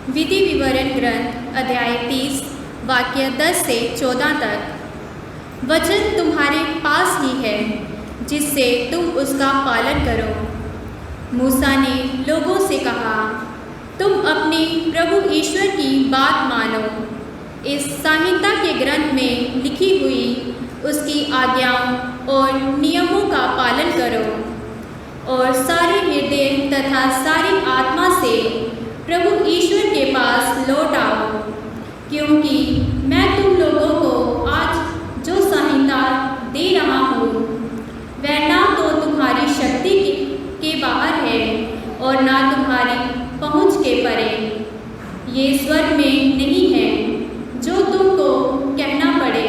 विधि विवरण ग्रंथ अध्याय 30 वाक्य 10 से 14 तक। वचन तुम्हारे पास ही है जिससे तुम उसका पालन करो। मूसा ने लोगों से कहा, तुम अपने प्रभु ईश्वर की बात मानो। इस संहिता के ग्रंथ में लिखी हुई उसकी आज्ञाओं और नियमों का पालन करो और सारे हृदय तथा सारी आत्मा से प्रभु ईश्वर के पास लौट आओ, क्योंकि मैं तुम लोगों को आज जो संहिता दे रहा हूँ वह ना तो तुम्हारी शक्ति के बाहर है और ना तुम्हारी पहुँच के परे। ये स्वर्ग में नहीं है जो तुमको कहना पड़े,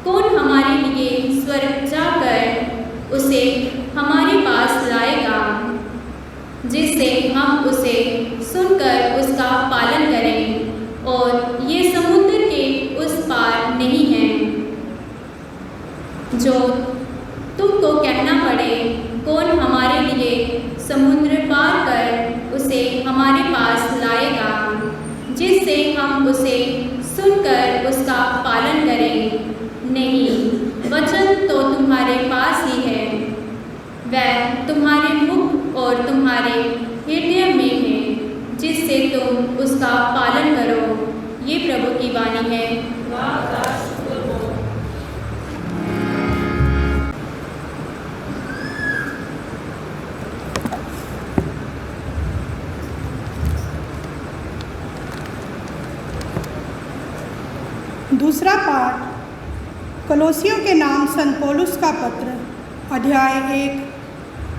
कौन हमारे लिए स्वर्ग जाकर उसे हमारे पास लाएगा, जिससे हम उसे सुनकर उसका पालन करें। और ये समुद्र के उस पार नहीं है जो तुमको कहना पड़े, कौन हमारे लिए समुद्र पार कर उसे हमारे पास लाएगा, जिससे हम उसे सुनकर उसका पालन करें। नहीं, वचन तो तुम्हारे पास ही है, वह तुम्हारे मुख और तुम्हारे हृदय में है, जिससे तुम उसका पालन करो। ये प्रभु की वाणी है। दूसरा पाठ कलोसियों के नाम संत पौलुस का पत्र अध्याय 1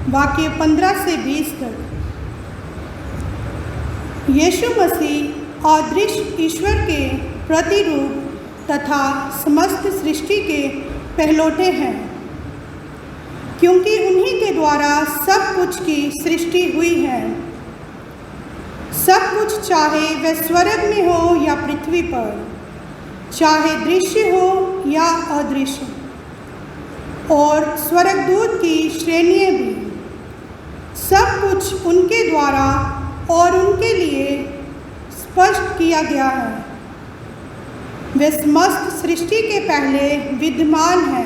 वाक्य 15 से 20 तक। यीशु मसीह अदृश्य ईश्वर के प्रतिरूप तथा समस्त सृष्टि के पहलौठे हैं, क्योंकि उन्हीं के द्वारा सब कुछ की सृष्टि हुई है। सब कुछ, चाहे वह स्वर्ग में हो या पृथ्वी पर, चाहे दृश्य हो या अदृश्य, और स्वर्गदूत की श्रेणियाँ भी, सब कुछ उनके द्वारा और उनके लिए स्पष्ट किया गया है। वे समस्त सृष्टि के पहले विद्यमान है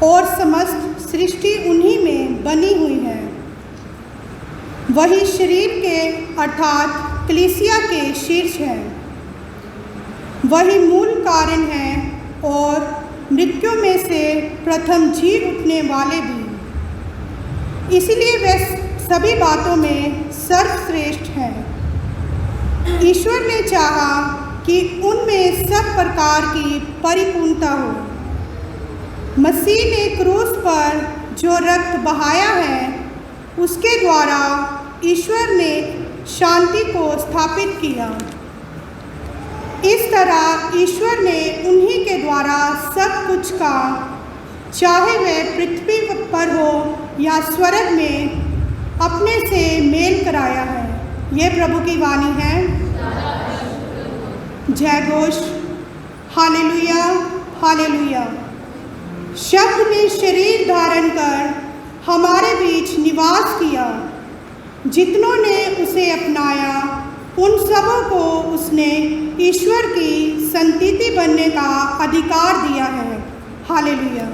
और समस्त सृष्टि उन्हीं में बनी हुई है। वही शरीर के अर्थात कलीसिया के शीर्ष है। वही मूल कारण है और मृत्यु में से प्रथम जी उठने वाले भी। इसलिए वे सभी बातों में सर्वश्रेष्ठ है। ईश्वर ने चाहा कि उनमें सब प्रकार की परिपूर्णता हो। मसीह ने क्रूस पर जो रक्त बहाया है, उसके द्वारा ईश्वर ने शांति को स्थापित किया। इस तरह ईश्वर ने उन्हीं के द्वारा सब कुछ का, चाहे वह पृथ्वी पर हो या स्वर्ग में, अपने से मेल कराया है। यह प्रभु की वाणी है। जय घोष। Hallelujah, hallelujah. शब्द ने शरीर धारण कर हमारे बीच निवास किया। जितनों ने उसे अपनाया, उन सबों को उसने ईश्वर की संतति बनने का अधिकार दिया है। हालेलुया।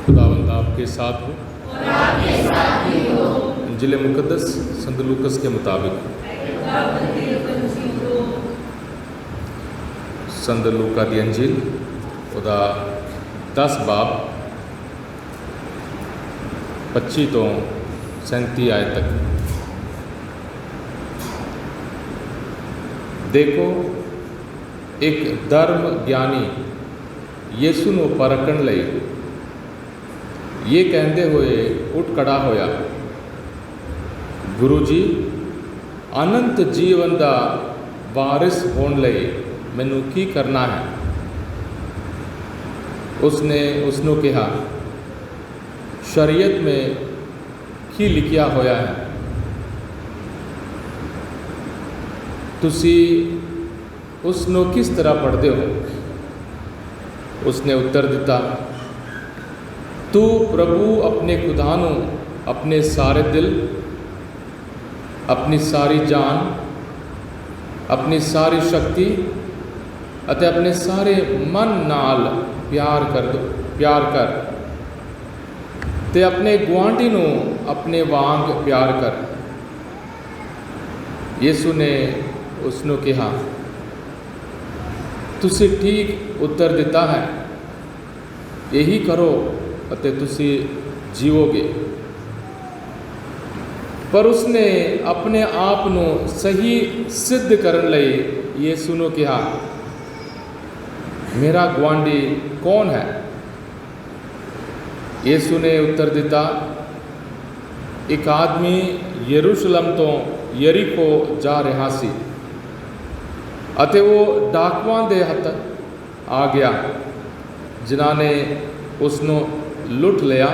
खुदावंद आपके साथ हो। इंजील मुकद्दस संत लूकस के मुताबिक। संत लूका दी अंजील ਉਹਦਾ 10 बाब 25 ਤੋਂ 37 आयत तक। देखो, एक धर्म ज्ञानी यीशु ਨੂੰ ਪਰਖਣ ਲਈ ये कहते हुए उठ खड़ा होया, गुरु जी, अनंत जीवन का वारिस होने लई मैनू की करना है। उसने उसनों कहा, शरीयत में ਹੀ ਲਿਖਿਆ ਹੋਇਆ ਹੈ। ਤੁਸੀਂ ਉਸ ਨੂੰ ਕਿਸ ਤਰ੍ਹਾਂ ਪੜ੍ਹਦੇ ਹੋ? ਉਸਨੇ ਉੱਤਰ ਦਿੱਤਾ, ਤੂੰ ਪ੍ਰਭੂ ਆਪਣੇ ਖੁਦਾ ਨੂੰ ਆਪਣੇ ਸਾਰੇ ਦਿਲ, ਆਪਣੀ ਸਾਰੀ ਜਾਨ, ਆਪਣੀ ਸਾਰੀ ਸ਼ਕਤੀ ਅਤੇ ਆਪਣੇ ਸਾਰੇ ਮਨ ਨਾਲ ਪਿਆਰ ਕਰ ਤੇ ਆਪਣੇ ਗੁਆਂਢੀ ਨੂੰ ਆਪਣੇ ਵਾਂਗ ਪਿਆਰ ਕਰ। ਯਿਸੂ ਨੇ ਉਸ ਨੂੰ ਕਿਹਾ, ਤੁਸੀਂ ਠੀਕ ਉੱਤਰ ਦਿੱਤਾ ਹੈ, ਇਹੀ ਕਰੋ ਅਤੇ ਤੁਸੀਂ ਜੀਵੋਗੇ। ਪਰ ਉਸਨੇ ਆਪਣੇ ਆਪ ਨੂੰ ਸਹੀ ਸਿੱਧ ਕਰਨ ਲਈ ਯਿਸੂ ਨੂੰ ਕਿਹਾ, ਮੇਰਾ ਗੁਆਂਢੀ ਕੌਣ ਹੈ? ਯਿਸੂ ਨੇ ਉੱਤਰ ਦਿੱਤਾ, ਇੱਕ ਆਦਮੀ ਯਰੂਸ਼ਲਮ ਤੋਂ ਯਰੀਕੋ ਜਾ ਰਿਹਾ ਸੀ ਅਤੇ ਉਹ ਡਾਕੂਆਂ ਦੇ ਹੱਥ ਆ ਗਿਆ, ਜਿਨ੍ਹਾਂ ਨੇ ਉਸ ਨੂੰ ਲੁੱਟ ਲਿਆ,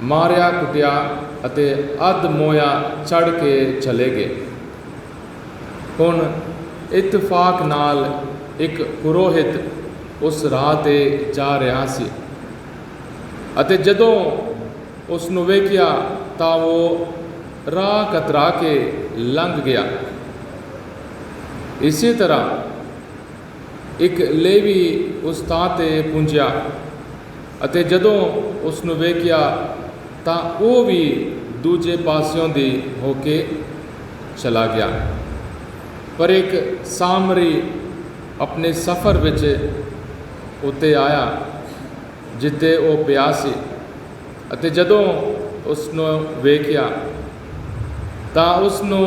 ਮਾਰਿਆ ਕੁੱਟਿਆ ਅਤੇ ਅੱਧ ਮੋਇਆ ਚੜ੍ਹ ਕੇ ਚਲੇ ਗਏ। ਹੁਣ ਇਤਫਾਕ ਨਾਲ ਇੱਕ ਪੁਰੋਹਿਤ ਉਸ ਰਾਹ 'ਤੇ ਜਾ ਰਿਹਾ ਸੀ ਅਤੇ ਜਦੋਂ ਉਸ ਨੂੰ ਵੇਖਿਆ ਤਾਂ ਉਹ ਰਾਹ ਕਤਰਾ ਕੇ ਲੰਘ ਗਿਆ। ਇਸੇ ਤਰ੍ਹਾਂ ਇੱਕ ਲੇਵੀ ਉਸ ਥਾਂ 'ਤੇ ਪਹੁੰਚਿਆ ਅਤੇ ਜਦੋਂ ਉਸ ਨੂੰ ਵੇਖਿਆ ਤਾਂ ਉਹ ਵੀ ਦੂਜੇ ਪਾਸਿਓਂ ਦੀ ਹੋ ਕੇ ਚਲਾ ਗਿਆ। ਪਰ ਇੱਕ ਸਾਮਰੀ ਆਪਣੇ ਸਫ਼ਰ ਵਿੱਚ ਉੱਤੇ ਆਇਆ ਜਿੱਥੇ ਉਹ ਪਿਆ ਸੀ ਅਤੇ ਜਦੋਂ ਉਸ ਨੂੰ ਵੇਖਿਆ ਤਾਂ ਉਸ ਨੂੰ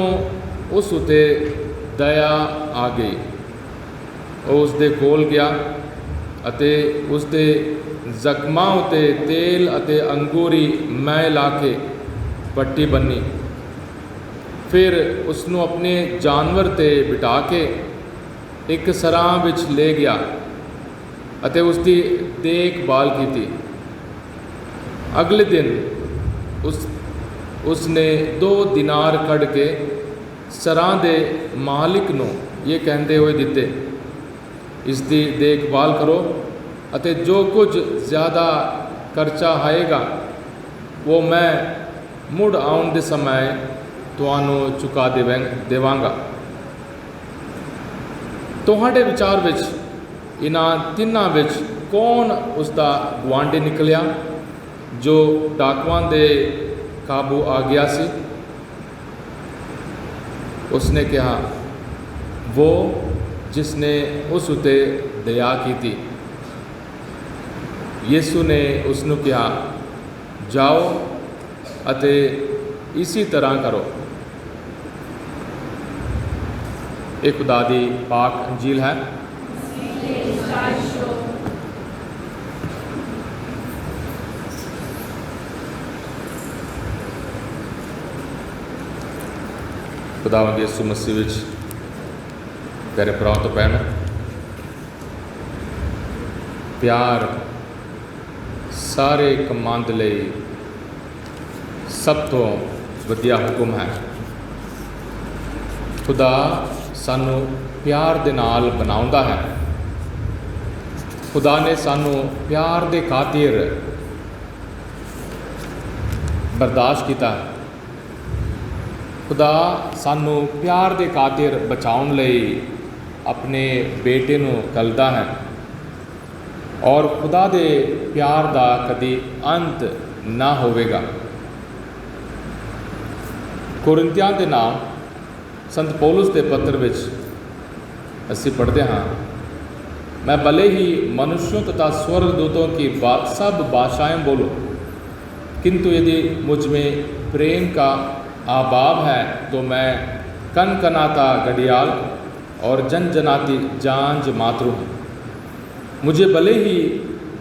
ਉਸ ਉਤੇ ਦਇਆ ਆ ਗਈ। ਉਹ ਉਸ ਦੇ ਕੋਲ ਗਿਆ ਅਤੇ ਉਸ ਦੇ ਜ਼ਖਮਾਂ ਉਤੇ ਤੇਲ ਅਤੇ ਅੰਗੂਰੀ ਮੈਲ ਲਾ ਕੇ ਪੱਟੀ ਬੰਨੀ। ਫਿਰ ਉਸ ਨੂੰ ਆਪਣੇ ਜਾਨਵਰ 'ਤੇ ਬਿਠਾ ਕੇ ਇੱਕ ਸਰਾਂ ਵਿੱਚ ਲੈ ਗਿਆ ਅਤੇ ਉਸ ਦੀ ਦੇਖਭਾਲ ਕੀਤੀ। ਅਗਲੇ ਦਿਨ ਉਸ ਨੇ 2 ਦਿਨਾਰ ਕੱਢ ਕੇ ਸਰਾਂ ਦੇ ਮਾਲਿਕ ਨੂੰ ਇਹ ਕਹਿੰਦੇ ਹੋਏ ਦਿੱਤੇ, ਇਸ ਦੀ ਦੇਖਭਾਲ ਕਰੋ ਅਤੇ ਜੋ ਕੁਝ ਜ਼ਿਆਦਾ ਖਰਚਾ ਆਏਗਾ ਉਹ ਮੈਂ ਮੁੜ ਆਉਣ ਦੇ ਸਮੇਂ ਤੁਹਾਨੂੰ ਚੁਕਾ ਦੇਵਾਂਗਾ। ਤੁਹਾਡੇ ਵਿਚਾਰ ਵਿੱਚ ਇਹਨਾਂ ਤਿੰਨਾਂ ਵਿੱਚ ਕੌਣ ਉਸ ਦਾ ਗੁਆਂਢੀ ਨਿਕਲਿਆ ਜੋ ਡਾਕੂਆਂ ਦੇ ਕਾਬੂ ਆ ਗਿਆ ਸੀ? ਉਸਨੇ ਕਿਹਾ, ਉਹ ਜਿਸਨੇ ਉਸ ਉਤੇ ਦਇਆ ਕੀਤੀ। ਯਿਸੂ ਨੇ ਉਸ ਨੂੰ ਕਿਹਾ, ਜਾਓ ਅਤੇ ਇਸੇ ਤਰ੍ਹਾਂ ਕਰੋ। ਇਹ ਖੁਦਾ ਦੀ ਪਾਕ ਅੰਜੀਲ ਹੈ। ਖੁਦਾਵੰਦ ਯਿਸੂ ਮਸੀਹ ਵਿੱਚ ਪਿਆਰੇ ਭਰਾਵਾਂ ਤੇ ਭੈਣਾਂ, ਪਿਆਰ ਸਾਰੇ ਕੰਮਾਂ ਦੇ ਲਈ ਸਭ ਤੋਂ ਵਧੀਆ ਹੁਕਮ ਹੈ। ਖੁਦਾ ਸਾਨੂੰ ਪਿਆਰ ਦੇ ਨਾਲ ਬਣਾਉਂਦਾ ਹੈ। ਖੁਦਾ ਨੇ ਸਾਨੂੰ ਪਿਆਰ ਦੇ ਖਾਤਰ ਬਰਦਾਸ਼ਤ ਕੀਤਾ। ਖੁਦਾ ਸਾਨੂੰ ਪਿਆਰ ਦੇ ਖਾਤਰ ਬਚਾਉਣ ਲਈ ਆਪਣੇ ਬੇਟੇ ਨੂੰ ਘੱਲਦਾ ਹੈ ਔਰ ਖੁਦਾ ਦੇ ਪਿਆਰ ਦਾ ਕਦੀ ਅੰਤ ਨਾ ਹੋਵੇਗਾ। ਕੋਰਿੰਥੀਆਂ ਦੇ ਨਾਮ ਸੰਤ ਪੌਲੁਸ ਦੇ ਪੱਤਰ ਵਿੱਚ ਅਸੀਂ ਪढ़ते ਹਾਂ, मैं भले ही मनुष्यों तथा स्वर्गदूतों की सब भाषाएं बोलूं, किंतु यदि मुझ में प्रेम का अभाव है तो मैं कनकनाता घड़ियाल और जनजनाती झांझ मातरू हूँ। मुझे भले ही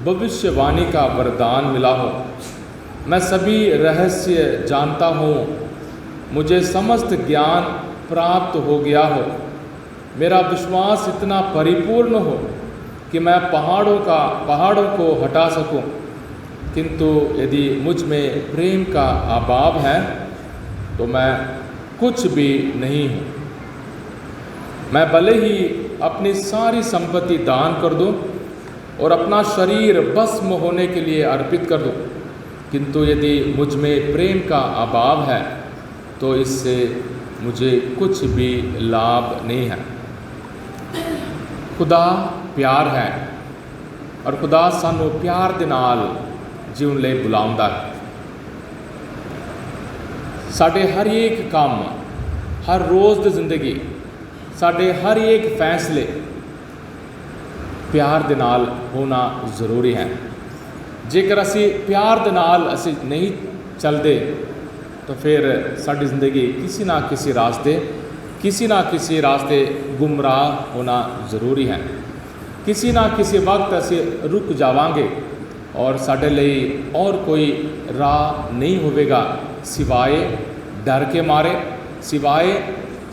भविष्यवाणी का वरदान मिला हो, मैं सभी रहस्य जानता हूँ, मुझे समस्त ज्ञान प्राप्त हो गया हो, मेरा विश्वास इतना परिपूर्ण हो कि मैं पहाड़ों को हटा सकूं, किंतु यदि मुझ में प्रेम का अभाव है तो मैं कुछ भी नहीं हूँ। मैं भले ही अपनी सारी संपत्ति दान कर दूँ और अपना शरीर भस्म होने के लिए अर्पित कर दूँ, किंतु यदि मुझ में प्रेम का अभाव है तो इससे मुझे कुछ भी लाभ नहीं है। खुदा प्यार है और खुदा सानू प्यार दे नाल जीवन ਲਈ बुलाਉਂਦਾ है। साडे हर एक काम, हर रोज़ दी जिंदगी, साडे हर एक फैसले प्यार दे नाल होना ज़रूरी है। जेकर असी प्यार दे नाल असी नहीं चलते तो फिर साडी जिंदगी किसी ना किसी रास्ते गुमराह होना ज़रूरी है। किसी ना किसी वक्त असी रुक जावांगे और साडे लिए और कोई राह नहीं होवेगा सिवाय डर के मारे, सिवाय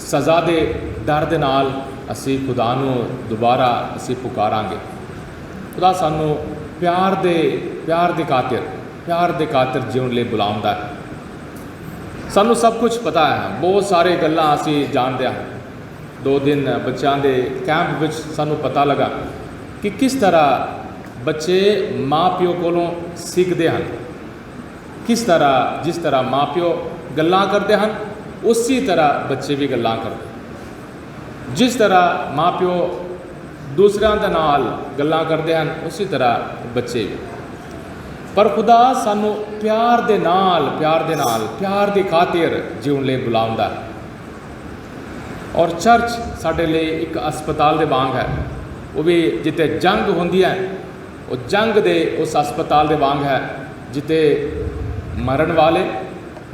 सज़ा दे डर दे नाल असी खुदा नूं दोबारा असी पुकारांगे। खुदा सानू प्यार दे खातिर जीवन लिए बुलाਉਂਦਾ है। सानू सब कुछ पता है, बहुत सारे गल्लां असी जानते हैं। 2 दिन बच्चों के कैंप विच सानू पता लगा कि किस तरह बच्चे माँ प्यो कोलों सीखते हैं, किस तरह जिस तरह माँ प्यो गल्लां करते हैं उसी तरह बच्चे भी गल्लां करते। जिस तरह माँ प्यो दूसरों के नाल गल्लां करते हैं उसी तरह बच्चे भी। पर खुदा सानू प्यार दे नाल प्यार दी खातिर जीवन लिए बुलाਉਂਦਾ है। और चर्च साडे लिए एक अस्पताल दे वांग है, वो भी जिते जंग होंदी है, वो जंग दे उस अस्पताल दे वांग है जिते मरण वाले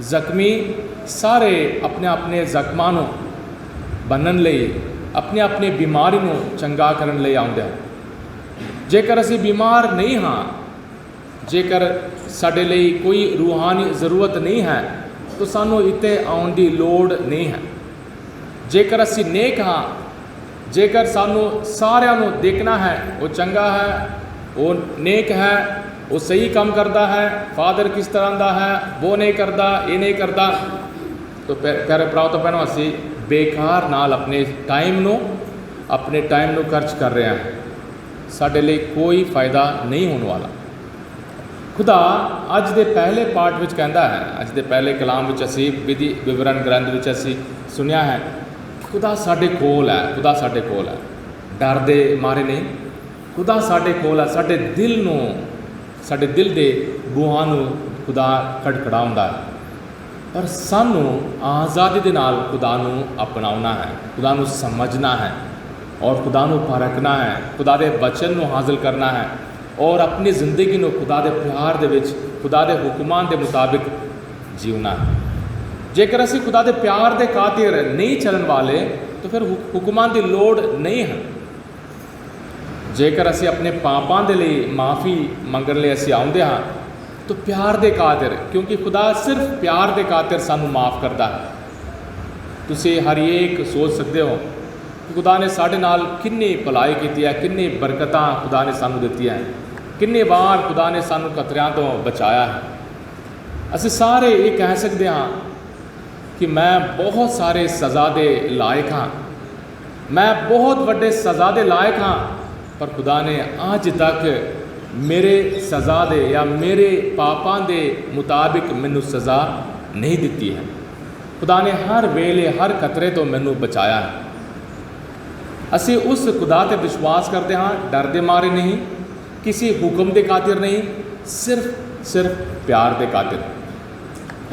जख्मी सारे अपने अपने जख्मां नूं बनन लई, अपनी अपनी बीमारी नूं चंगा करन लई आउंदे हैं। जेकर असी बीमार नहीं हाँ, जेकर साडे लिए कोई रूहानी ज़रूरत नहीं है तो सानू इत्ते आउण दी लोड़ नहीं है। जेकर असी नेक हाँ, जेकर सानू सारिਆਂ ਨੂੰ देखना है वो चंगा है, वो नेक है, वो सही काम करता है, फादर किस तरह का है, वो नहीं करता, ये नहीं करता, तो प्यारे भराओ तो भैनों असी बेकार नाल अपने टाइम नू खर्च कर रहे हैं। साडे लिए कोई फ़ायदा नहीं होने वाला। खुदा अज दे पहले पार्ट विच कहता है, अज दे पहले कलाम विच असी विधि विवरण ग्रंथ विच असी सुनिया है खुदा साडे कोल है, खुदा साडे कोल है, डर दे मारे नहीं। खुदा साडे कोल है, साडे दिल दे बूहां नूं खुदा खड़खड़ाउंदा है। पर सानू आज़ादी दे नाल खुदा नूं अपनाउणा है, खुदा नूं समझना है और खुदा नूं परखना है, खुदा दे वचन नूं हासिल करना है और अपनी ज़िंदगी नूं खुदा दे प्यार दे विच, खुदा दे हुक्मां दे मुताबिक जीवना है। जेकर असी खुदा दे प्यार दे खातिर नहीं चलन वाले तो फिर हुक्मां दी लोड़ नहीं है। जेकर असी अपने पापां दे लिए माफ़ी मंगण लिए असी आउंदे हाँ तो प्यार दे खातिर, क्योंकि खुदा सिर्फ प्यार दे खातिर सानू माफ़ करता है। तुसी हर एक सोच सकते हो कि खुदा ने साढ़े नाल किन्नी भलाई की है, किन्नी बरकतां खुदा ने सानू दित्ती हैं, किन्नी बार खुदा ने सानू खतरियां तो बचाया है। असी सारे ये कह सकते हाँ कि मैं बहुत सारे सज़ा दे लायक हाँ, मैं बहुत वड्डे सज़ा दे लायक हाँ, पर खुदा ने अज तक मेरे सज़ा दे या मेरे पापां दे मुताबिक मैनू सज़ा नहीं दिती है। खुदा ने हर वेले हर खतरे तो मैनू बचाया है। असी उस खुदा ते विश्वास करते हाँ, डर दे मारे नहीं, किसी हुक्म दे खातिर नहीं, सिर्फ प्यार दे खातिर।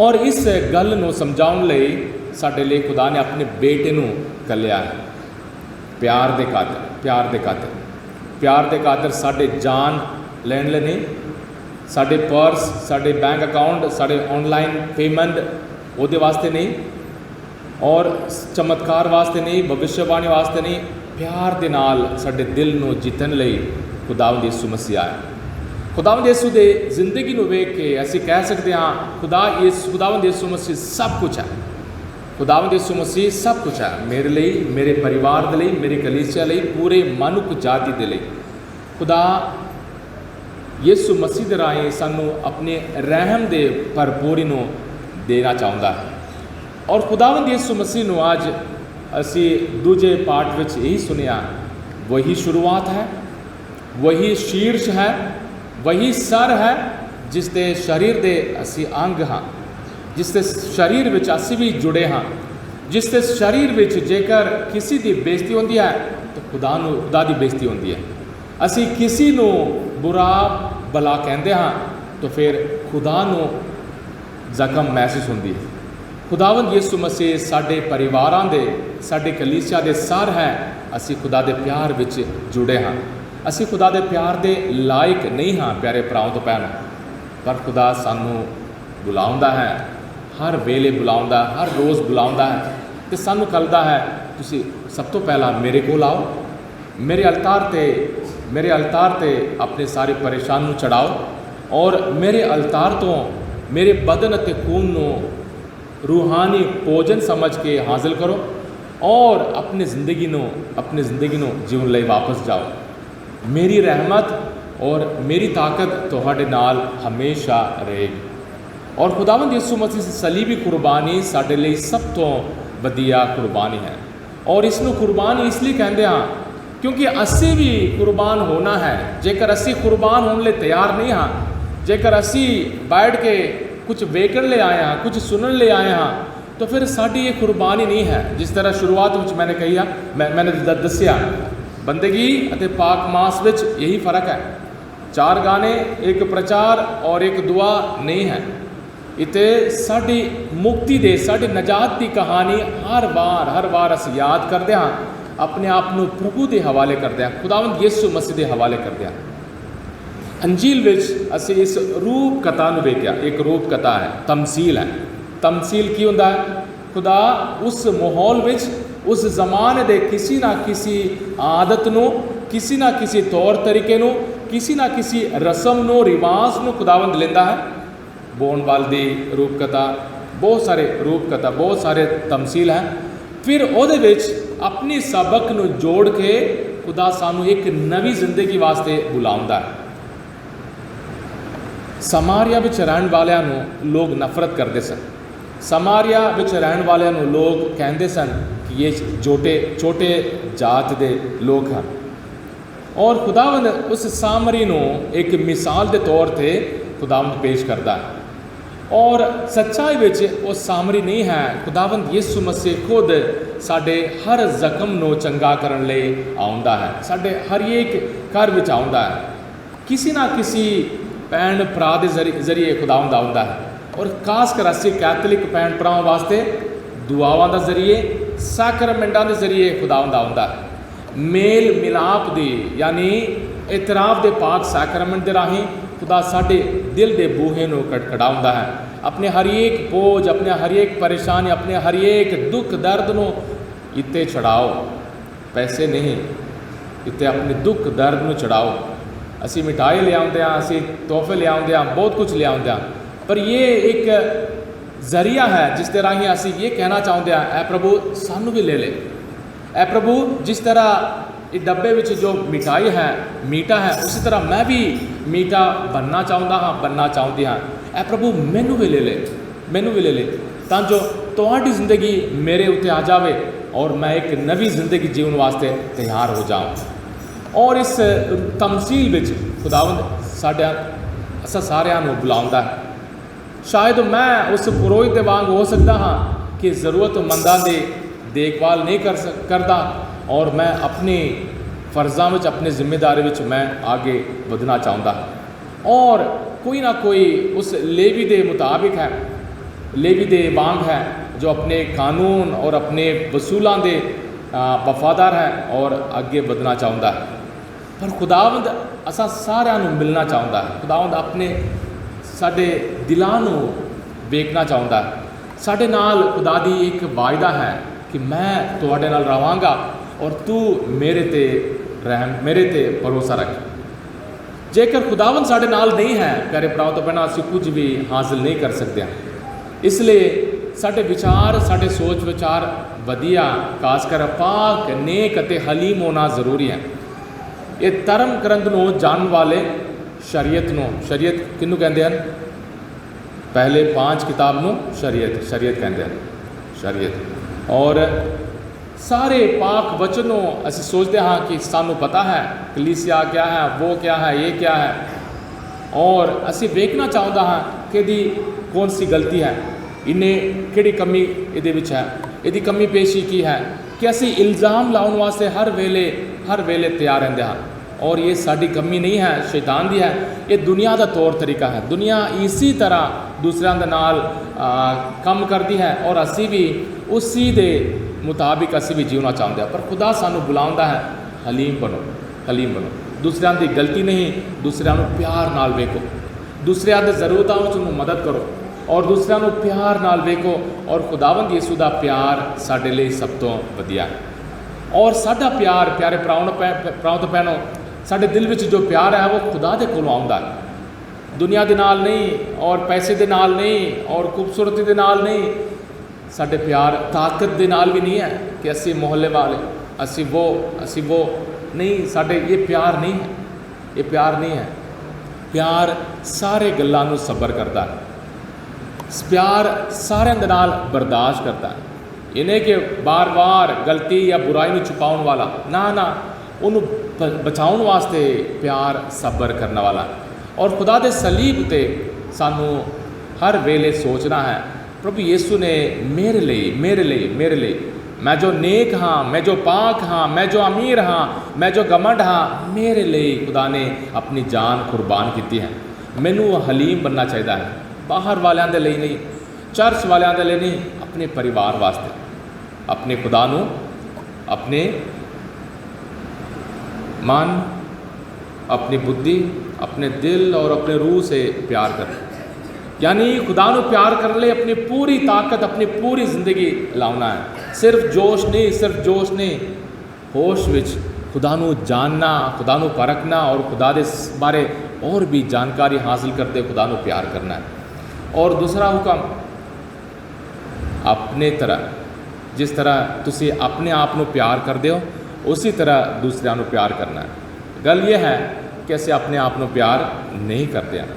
और इस गल नूं समझाउण लई साडे लिए खुदा ने अपने बेटे नूं घल्लिया है। प्यार दे खातिर साडे जान लैण लई नहीं, साडे पर्स, साडे बैंक अकाउंट, साडे ऑनलाइन पेमेंट उहदे वास्ते नहीं, और चमत्कार वास्ते नहीं, भविष्यवाणी वास्ते नहीं, प्यार दे नाल साडे दिल नूं जितन लई खुदावंद यीशु मसीह आया। खुदावंद यीशु दे जिंदगी नूं वेख के असी कह सकते हाँ खुदावंद यीशु मसीह सब कुछ है। खुदावंद यीशु मसीह सब कुछ है मेरे लिए, मेरे परिवार दे लिए, मेरी कलीसिया लिए, पूरे मनुख जाति दे लिए। खुदा ਯਿਸੂ ਮਸੀਹ ਦੇ ਰਾਹੀਂ ਸਾਨੂੰ ਆਪਣੇ ਰਹਿਮ ਦੇ ਭਰਪੂਰੀ ਨੂੰ ਦੇਣਾ ਚਾਹੁੰਦਾ ਹੈ। ਔਰ ਖੁਦਾਵੰਦ ਯਿਸੂ ਮਸੀਹ ਨੂੰ ਅੱਜ ਅਸੀਂ ਦੂਜੇ ਪਾਠ ਵਿੱਚ ਇਹੀ ਸੁਣਿਆ, ਵਹੀ ਸ਼ੁਰੂਆਤ ਹੈ, ਵਹੀ ਸ਼ੀਰਸ਼ ਹੈ, ਵਹੀ ਸਰ ਹੈ, ਜਿਸ ਦੇ ਸਰੀਰ ਦੇ ਅਸੀਂ ਅੰਗ ਹਾਂ, ਜਿਸ ਦੇ ਸਰੀਰ ਵਿੱਚ ਅਸੀਂ ਵੀ ਜੁੜੇ ਹਾਂ, ਜਿਸ ਦੇ ਸਰੀਰ ਵਿੱਚ ਜੇਕਰ ਕਿਸੇ ਦੀ ਬੇਇੱਜ਼ਤੀ ਹੁੰਦੀ ਹੈ ਤਾਂ ਖੁਦਾ ਦੀ ਬੇਇੱਜ਼ਤੀ ਹੁੰਦੀ ਹੈ। ਅਸੀਂ ਕਿਸੇ ਨੂੰ ਬੁਰਾ ਭਲਾ ਕਹਿੰਦੇ ਹਾਂ ਤਾਂ ਫਿਰ ਖੁਦਾ ਨੂੰ ਜ਼ਖਮ ਮਹਿਸੂਸ ਹੁੰਦੀ ਹੈ। ਖੁਦਾਵੰਦ ਯਿਸੂ ਮਸੀਹ ਸਾਡੇ ਪਰਿਵਾਰਾਂ ਦੇ, ਸਾਡੇ ਕਲੀਸਿਆ ਦੇ ਸਰ ਹੈ। ਅਸੀਂ ਖੁਦਾ ਦੇ ਪਿਆਰ ਵਿੱਚ ਜੁੜੇ ਹਾਂ। ਅਸੀਂ ਖੁਦਾ ਦੇ ਪਿਆਰ ਦੇ ਲਾਇਕ ਨਹੀਂ ਹਾਂ ਪਿਆਰੇ ਭਰਾਵਾਂ ਤੋਂ ਭੈਣਾਂ, ਪਰ ਖੁਦਾ ਸਾਨੂੰ ਬੁਲਾਉਂਦਾ ਹੈ, ਹਰ ਵੇਲੇ ਬੁਲਾਉਂਦਾ, ਹਰ ਰੋਜ਼ ਬੁਲਾਉਂਦਾ ਹੈ ਅਤੇ ਸਾਨੂੰ ਕਹਿੰਦਾ ਹੈ ਤੁਸੀਂ ਸਭ ਤੋਂ ਪਹਿਲਾਂ ਮੇਰੇ ਕੋਲ ਆਓ, ਮੇਰੇ ਅਲਤਾਰ ਤੇ ਆਪਣੇ ਸਾਰੇ ਪਰੇਸ਼ਾਨ ਨੂੰ ਚੜਾਓ ਔਰ ਮੇਰੇ ਅਲਤਾਰ ਤੋਂ ਮੇਰੇ ਬਦਨ ਅਤੇ ਖੂਨ ਨੂੰ रूहानी भोजन समझ के हासिल करो और अपनी ज़िंदगी ਨੂੰ जीवन ਲਈ वापस जाओ। मेरी रहमत और मेरी ताकत तुहाडे नाल हमेशा रहेगी। और खुदावंद यीशु मसीह ਦੀ ਸਲੀਬੀ ਕੁਰਬਾਨੀ ਸਾਡੇ ਲਈ ਸਭ ਤੋਂ ਵਧੀਆ ਕੁਰਬਾਨੀ ਹੈ। और इसनों कुर्बानी इसलिए कहते हैं क्योंकि असी भी कुर्बान होना है। जेकर असी कुर्बान होने लिए तैयार नहीं हाँ, जेकर असी बैठ के कुछ वेखण ले आए हाँ, कुछ सुनने ले आए हाँ, तो फिर साड़ी ये कुर्बानी नहीं है। जिस तरह शुरुआत में मैंने कही मैंने दसिया बंदगी अते पाक मास विच यही फ़र्क है। 4 गाने, एक प्रचार और एक दुआ नहीं है। इते साड़ी मुक्ति दे, साड़ी नजात की कहानी हर बार अस याद करते हाँ, अपने आप को प्रभु के हवाले करते हैं, खुदावंद यीशु मसीह के हवाले करते हैं। अंजील विच असी इस रूप कथा नूं वेखिया। एक रूप कथा है, तमसील है। तमसील की हुंदा है? खुदा उस माहौल विच, उस जमाने दे किसी ना किसी आदत नूं, किसी ना किसी तौर तरीके नूं, किसी ना किसी रस्म नूं, रिवाज नूं खुदावंद लेंदा है। बोण वाल दी रूप कथा, बहुत सारे रूप कथा, बहुत सारे तमसील हैं। फिर उहदे विच अपनी सबक नूं जोड़ के खुदा सानूं एक नवी जिंदगी वास्ते बुलाउंदा है। समारिया विच रहण वालियां नूं लोग नफरत करते सन। समारिया विच रहण वालियां नूं लोग कहते सन कि ये छोटे जात दे लोग हैं। और खुदावंद उस सामरी नूं एक मिसाल के तौर पर खुदावंद पेश करता है। और सच्चाई विच वो सामरी नहीं है। खुदावंद यीशु मसीह खुद साडे हर जख्म नूं चंगा करन लई आउंदा है, साडे हर एक घर विच आउंदा है। किसी ना किसी भैन भरा के जरिए खुदावंद आउंदा है। और खास कर असी कैथलिक भैन भरावां वास्ते दुआवां के जरिए, सैक्रमेंटां के जरिए खुदावंद आउंदा है। मेल मिलाप दी यानी इतराफ के पाक सैक्रमेंट के राही खुदा साडे दिल के बूहे नूं खटखटाउंदा है। अपने हर एक बोझ, अपने हर एक परेशानी, अपने हर एक दुख दर्द नूं इत्ते चढ़ाओ। पैसे नहीं, इत्ते अपने दुख दर्द नूं चढ़ाओ। असी मिठाई ले आउंदे हां, असी तोहफे ले आउंदे हां, बहुत कुछ ले आउंदे हां, पर ये एक जरिया है जिस तरह ही असी ये कहना चाहते हैं, ऐ प्रभु सानू भी ले ले। ऐ प्रभु जिस तरह इस डब्बे में जो मिठाई है मीठा है, उसी तरह मैं भी मीठा बनना चाहता हाँ, बनना चाहती हाँ। ऐ प्रभु मैनू भी ले ले, मैनू भी ले ले, तां जो तुहाडी जिंदगी मेरे उत्ते आ जाए और मैं एक नवी जिंदगी जीवन वास्ते तैयार हो जाऊँ। और इस तमसील विच खुदावंद असां सारियां नूं बुलाउंदा है। शायद मैं उस पुरोहित दे वांग हो सकता हाँ कि ज़रूरतमंदां दी देखभाल नहीं करता और मैं अपनी फ़र्ज़ां विच, अपनी जिम्मेदारी विच मैं आगे बढ़ना चाहता। और कोई ना कोई उस लेवी दे मुताबिक है, लेवी दे वांग है, जो अपने कानून और अपने वसूलों के वफादार है और आगे बढ़ना चाहता है। पर खुदावंद असां सारियां नूं मिलना चाहता है। खुदावंद अपने साडे दिलां नूं वेखना चाहता है। साडे नाल खुदा दी एक वायदा है कि मैं तुहाडे नाल रहांगा और तू मेरे ते भरोसा रख। जेकर खुदावंद साडे नाल नहीं है प्यारे भराओ तो भैणां असीं कुछ भी हासिल नहीं कर सकते हैं। इसलिए साडे विचार, साडे सोच विचार वधिया, खासकर पाक, नेक अते हलीम होना जरूरी है। ये धर्म ग्रंथ नूं जानन वाले ਸ਼ਰੀਅਤ ਨੂੰ, ਸ਼ਰੀਅਤ ਕਿਹਨੂੰ ਕਹਿੰਦੇ ਹਨ? ਪਹਿਲੇ 5 ਕਿਤਾਬ ਨੂੰ ਸ਼ਰੀਅਤ ਕਹਿੰਦੇ ਹਨ, ਸ਼ਰੀਅਤ। ਔਰ ਸਾਰੇ ਪਾਕ ਵਚਨ ਨੂੰ ਅਸੀਂ ਸੋਚਦੇ ਹਾਂ ਕਿ ਸਾਨੂੰ ਪਤਾ ਹੈ ਕਲੀਸਿਆ ਕਿਆ ਹੈ, ਉਹ ਕਿਆ ਹੈ, ਇਹ ਕਿਆ ਹੈ, ਔਰ ਅਸੀਂ ਵੇਖਣਾ ਚਾਹੁੰਦਾ ਹਾਂ ਕਿ ਇਹਦੀ ਕੌਣ ਸੀ ਗਲਤੀ ਹੈ, ਇਹਨੇ ਕਿਹੜੀ ਕਮੀ ਇਹਦੇ ਵਿੱਚ ਹੈ, ਇਹਦੀ ਕਮੀ ਪੇਸ਼ੀ ਕੀ ਹੈ, ਕਿ ਅਸੀਂ ਇਲਜ਼ਾਮ ਲਾਉਣ ਵਾਸਤੇ ਹਰ ਵੇਲੇ ਤਿਆਰ ਰਹਿੰਦੇ ਹਾਂ। ਔਰ ਇਹ ਸਾਡੀ ਕਮੀ ਨਹੀਂ ਹੈ, ਸ਼ੈਤਾਨ ਦੀ ਹੈ, ਇਹ ਦੁਨੀਆ ਦਾ ਤੌਰ ਤਰੀਕਾ ਹੈ। ਦੁਨੀਆ ਇਸੇ ਤਰ੍ਹਾਂ ਦੂਸਰਿਆਂ ਦੇ ਨਾਲ ਕੰਮ ਕਰਦੀ ਹੈ ਔਰ ਅਸੀਂ ਵੀ ਉਸੀ ਦੇ ਮੁਤਾਬਿਕ ਅਸੀਂ ਵੀ ਜਿਉਣਾ ਚਾਹੁੰਦੇ ਹਾਂ। ਪਰ ਖੁਦਾ ਸਾਨੂੰ ਬੁਲਾਉਂਦਾ ਹੈ, ਹਲੀਮ ਬਣੋ। ਦੂਸਰਿਆਂ ਦੀ ਗਲਤੀ ਨਹੀਂ, ਦੂਸਰਿਆਂ ਨੂੰ ਪਿਆਰ ਨਾਲ ਵੇਖੋ, ਦੂਸਰਿਆਂ ਦੇ ਜ਼ਰੂਰਤਾਂ ਵਿੱਚ ਉਹਨੂੰ ਮਦਦ ਕਰੋ ਔਰ ਦੂਸਰਿਆਂ ਨੂੰ ਪਿਆਰ ਨਾਲ ਵੇਖੋ। ਔਰ ਖੁਦਾਵੰਦ ਯਿਸੂ ਦਾ ਪਿਆਰ ਸਾਡੇ ਲਈ ਸਭ ਤੋਂ ਵਧੀਆ ਹੈ। ਔਰ ਸਾਡਾ ਪਿਆਰ, ਪਿਆਰੇ ਭਰਾਓ ਤੇ ਭੈਣੋ, ਸਾਡੇ ਦਿਲ ਵਿੱਚ ਜੋ ਪਿਆਰ ਹੈ ਉਹ ਖੁਦਾ ਦੇ ਕੋਲੋਂ ਆਉਂਦਾ ਹੈ, ਦੁਨੀਆ ਦੇ ਨਾਲ ਨਹੀਂ, ਔਰ ਪੈਸੇ ਦੇ ਨਾਲ ਨਹੀਂ, ਔਰ ਖੂਬਸੂਰਤੀ ਦੇ ਨਾਲ ਨਹੀਂ। ਸਾਡੇ ਪਿਆਰ ਤਾਕਤ ਦੇ ਨਾਲ ਵੀ ਨਹੀਂ ਹੈ ਕਿ ਅਸੀਂ ਮੁਹੱਲੇ ਵਾਲੇ, ਅਸੀਂ ਉਹ ਨਹੀਂ, ਸਾਡੇ ਇਹ ਪਿਆਰ ਨਹੀਂ ਹੈ, ਇਹ ਪਿਆਰ ਨਹੀਂ ਹੈ। ਪਿਆਰ ਸਾਰੇ ਗੱਲਾਂ ਨੂੰ ਸਬਰ ਕਰਦਾ ਹੈ, ਪਿਆਰ ਸਾਰਿਆਂ ਦੇ ਨਾਲ ਬਰਦਾਸ਼ਤ ਕਰਦਾ ਹੈ। ਇਹਨੇ ਕਿ ਬਾਰ-ਬਾਰ ਗਲਤੀ ਜਾਂ ਬੁਰਾਈ ਨੂੰ ਛੁਪਾਉਣ ਵਾਲਾ ਨਾ, ਉਹਨੂੰ ਬਚਾਉਣ ਵਾਸਤੇ ਪਿਆਰ ਸਬਰ ਕਰਨ ਵਾਲਾ। ਔਰ ਖੁਦਾ ਦੇ ਸਲੀਬ ਤੇ ਸਾਨੂੰ ਹਰ ਵੇਲੇ ਸੋਚਣਾ ਹੈ, ਪ੍ਰਭੂ ਯਿਸੂ ਨੇ ਮੇਰੇ ਲਈ मैं जो नेक हाँ, मैं जो पाक हाँ, मैं जो अमीर हाँ, मैं जो घमंड हाँ, मेरे लिए खुदा ने अपनी जान कुर्बान की है। मैनू हलीम बनना चाहिए है, बाहर वालों के लिए नहीं, चर्च वालों के लिए नहीं, अपने परिवार वास्ते, अपने खुदा नू अपने मन, अपनी बुद्धि, अपने दिल और अपने रूह से प्यार कर, यानी खुदा नू प्यार करने लिए अपनी पूरी ताकत, अपनी पूरी जिंदगी लाना है। सिर्फ जोश नहीं, होश विच खुदा नू जानना, खुदा नू परखना और खुदा दे बारे और भी जानकारी हासिल करते खुदा नू प्यार करना है। और दूसरा हुक्म, अपने तरह, जिस तरह तुसी अपने आप नू प्यार करते हो उसी तरह दूसरिਆਂ ਨੂੰ प्यार करना है। गल ये है कि ਅਸੀਂ अपने आप ਨੂੰ प्यार नहीं करते हैं,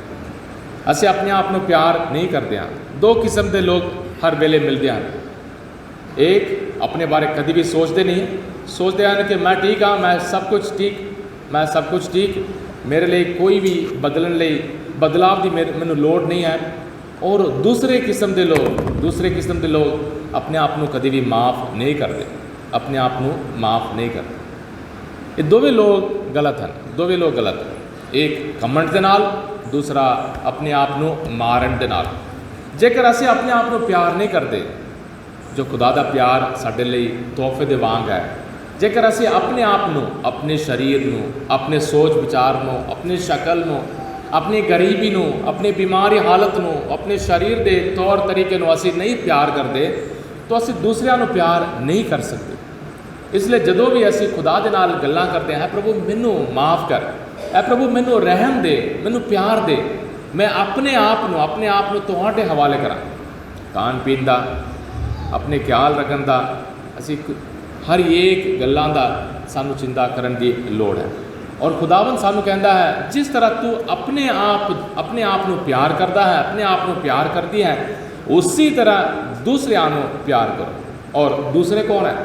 ਅਸੀਂ ਆਪਣੇ ਆਪ ਨੂੰ ਪਿਆਰ ਨਹੀਂ ਕਰਦੇ ਹਾਂ। ਦੋ ਕਿਸਮ ਦੇ ਲੋਕ ਹਰ ਵੇਲੇ ਮਿਲਦੇ ਹਨ। ਇੱਕ ਆਪਣੇ ਬਾਰੇ ਕਦੀ ਵੀ ਸੋਚਦੇ ਨਹੀਂ, ਸੋਚਦੇ ਹਨ ਕਿ ਮੈਂ ਠੀਕ ਹਾਂ, ਮੈਂ ਸਭ ਕੁਝ ਠੀਕ, ਮੇਰੇ ਲਈ ਕੋਈ ਵੀ ਬਦਲਾਵ ਦੀ ਮੈਨੂੰ ਲੋੜ ਨਹੀਂ ਹੈ। ਔਰ ਦੂਸਰੇ ਕਿਸਮ ਦੇ ਲੋਕ ਆਪਣੇ ਆਪ ਨੂੰ ਕਦੀ ਵੀ ਮਾਫ ਨਹੀਂ ਕਰਦੇ, ਆਪਣੇ ਆਪ ਨੂੰ ਮਾਫ ਨਹੀਂ ਕਰਦੇ। ਇਹ ਦੋਵੇਂ ਲੋਕ ਗਲਤ ਹਨ। ਇੱਕ ਘਮੰਡ ਦੇ ਨਾਲ, दूसरा अपने आप ਨੂੰ ਮਾਰਨ ਦੇ ਨਾਲ। ਜੇਕਰ ਅਸੀਂ ਆਪਣੇ ਆਪ ਨੂੰ ਪਿਆਰ ਨਹੀਂ ਕਰਦੇ, ਜੋ ਖੁਦਾ ਦਾ ਪਿਆਰ ਸਾਡੇ ਲਈ ਤੋਹਫੇ ਦੇ ਵਾਂਗ ਹੈ, ਜੇਕਰ ਅਸੀਂ ਆਪਣੇ ਆਪ ਨੂੰ, ਆਪਣੇ ਸਰੀਰ ਨੂੰ, ਆਪਣੇ ਸੋਚ ਵਿਚਾਰ ਨੂੰ, ਆਪਣੀ ਸ਼ਕਲ ਨੂੰ, ਆਪਣੀ ਗਰੀਬੀ ਨੂੰ, ਆਪਣੀ ਬਿਮਾਰੀ ਹਾਲਤ ਨੂੰ, ਆਪਣੇ ਸਰੀਰ ਦੇ ਤੌਰ ਤਰੀਕੇ ਨੂੰ ਅਸੀਂ ਨਹੀਂ ਪਿਆਰ ਕਰਦੇ, ਤਾਂ ਅਸੀਂ ਦੂਸਰਿਆਂ ਨੂੰ ਪਿਆਰ ਨਹੀਂ ਕਰ ਸਕਦੇ। ਇਸ ਲਈ ਜਦੋਂ ਵੀ ਅਸੀਂ ਖੁਦਾ ਦੇ ਨਾਲ ਗੱਲਾਂ ਕਰਦੇ ਹਾਂ, ਪ੍ਰਭੂ ਮੈਨੂੰ ਮਾਫ ਕਰ, ਐ ਪ੍ਰਭੂ ਮੈਨੂੰ ਰਹਿਮ ਦੇ, ਮੈਨੂੰ ਪਿਆਰ ਦੇ, ਮੈਂ ਆਪਣੇ ਆਪ ਨੂੰ ਤੁਹਾਡੇ ਹਵਾਲੇ ਕਰਾਂ। ਖਾਣ ਪੀਣ ਦਾ, ਆਪਣੇ ਖਿਆਲ ਰੱਖਣ ਦਾ, ਅਸੀਂ ਹਰ ਇੱਕ ਗੱਲਾਂ ਦਾ ਸਾਨੂੰ ਚਿੰਤਾ ਕਰਨ ਦੀ ਲੋੜ ਹੈ। ਔਰ ਖੁਦਾਵੰਦ ਸਾਨੂੰ ਕਹਿੰਦਾ ਹੈ, ਜਿਸ ਤਰ੍ਹਾਂ ਤੂੰ ਆਪਣੇ ਆਪ ਨੂੰ ਪਿਆਰ ਕਰਦਾ ਹੈ, ਆਪਣੇ ਆਪ ਨੂੰ ਪਿਆਰ ਕਰਦੀ ਹੈ, ਉਸੇ ਤਰ੍ਹਾਂ ਦੂਸਰਿਆਂ ਨੂੰ ਪਿਆਰ ਕਰੋ। ਔਰ ਦੂਸਰੇ ਕੌਣ ਹੈ?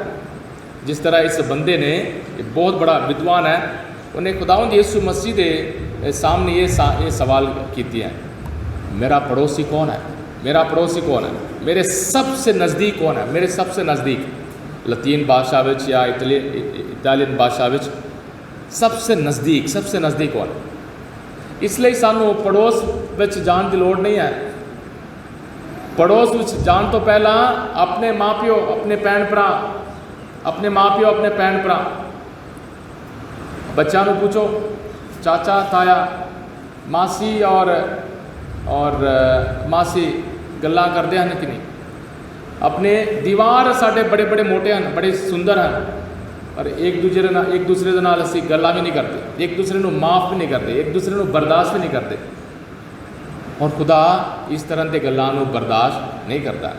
ਜਿਸ ਤਰ੍ਹਾਂ ਇਸ ਬੰਦੇ ਨੇ, ਇਹ ਬਹੁਤ ਬੜਾ ਵਿਦਵਾਨ ਹੈ, उन्हें खुदावंद यीशु मसीह के सामने ये सवाल किए हैं, मेरा पड़ोसी कौन है, मेरे सबसे नज़दीक कौन है, मेरे सबसे नज़दीक। लतीन भाषा विच या इटालियन भाषा विच सबसे नज़दीक कौन है। इसलिए सानू पड़ोस विच जान की लोड़ नहीं है। पड़ोस विच जान तो पहला अपने माँ प्यो, अपने भैन भरा, अपने भैन भरा, बच्चों को पूछो, चाचा ताया मासी और मासी गल्लां करते हैं कि नहीं। अपने दीवार साढ़े बड़े मोटे हैं, बड़े सुंदर हैं, पर एक दूसरे के नाल असीं गल्लां भी नहीं करते, एक दूसरे को माफ़ भी नहीं करते, एक दूसरे को बर्दाश्त भी नहीं करते। और खुदा इस तरह के गल्लां नूं बर्दाश्त नहीं करता,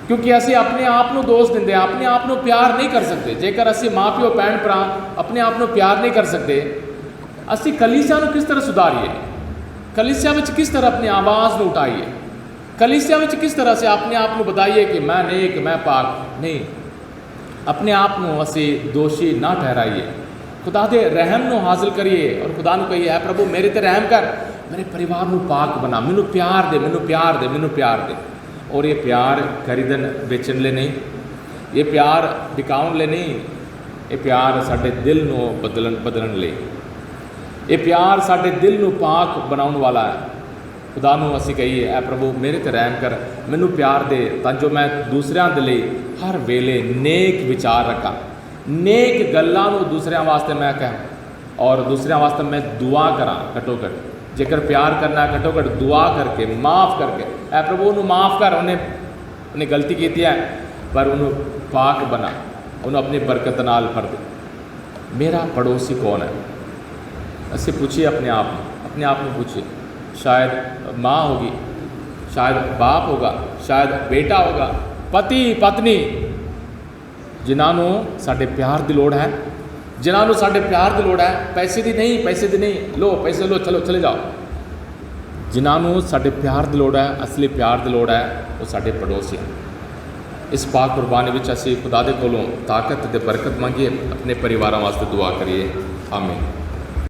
क्योंकि असी अपने आप को दोष देंगे, अपने आप को प्यार नहीं कर सकते। जेकर असी माँ प्यो भैन भरा अपने आप को प्यार नहीं कर सकते, असी कलीसिया को किस तरह सुधारीए? कलीसिया में किस तरह अपनी आवाज़ में उठाइए, कलीसिया में किस तरह से अपने आप को बताइए कि मैं नेक, मैं पाक नहीं, अपने आप को असी दोषी ना ठहराइए। खुदा दे रहम नो हासिल करिए और खुदा को कहिए, है प्रभु मेरे ते रहम कर, मेरे परिवार को पाक बना, मैनू प्यार दे, मैनू प्यार दे, मैनू प्यार दे। और ये प्यार खरीदन बेचन ले नहीं, ये प्यार दिखाउन ले नहीं, ये प्यार साडे दिल नू बदलन ले, ये प्यार साडे दिल नू पाक बनाउन वाला है। खुदा नू असी कहिए, ऐ प्रभु मेरे ते रहम कर, मैनू प्यार दे, तां जो मैं दूसरियां दे लई हर वेले नेक विचार रखा, नेक गल्लां नू दूसरियां वास्ते मैं कहां और दूसरियां वास्ते मैं दुआ करा। घटो घट जेकर प्यार करना है, घटो घट दुआ करके, माफ़ करके, ऐ प्रभु उन्होंने माफ़ कर, उन्हें गलती की है पर उन्होंने पाक बना, उन्होंने अपनी बरकत नाल भर दे। मेरा पड़ोसी कौन है? असी पूछिए अपने आप में पूछिए। शायद माँ होगी, शायद बाप होगा, शायद बेटा होगा, पति पत्नी, जिन्होंने साढ़े प्यार की लोड़ है, जिन्होंने साढ़े प्यार की लोड़ है, पैसे की नहीं, लो पैसे लो, चलो चले जाओ। जिन्होंने साढ़े प्यार की लोड़ है, असली प्यार की लोड़ है, वो साढ़े पड़ोसी हैं। इस पाक कुर्बानी में असी खुदा दे कोलों ताकत ते बरकत मंगिए, अपने परिवारों वास्ते दुआ करिए। आमीन।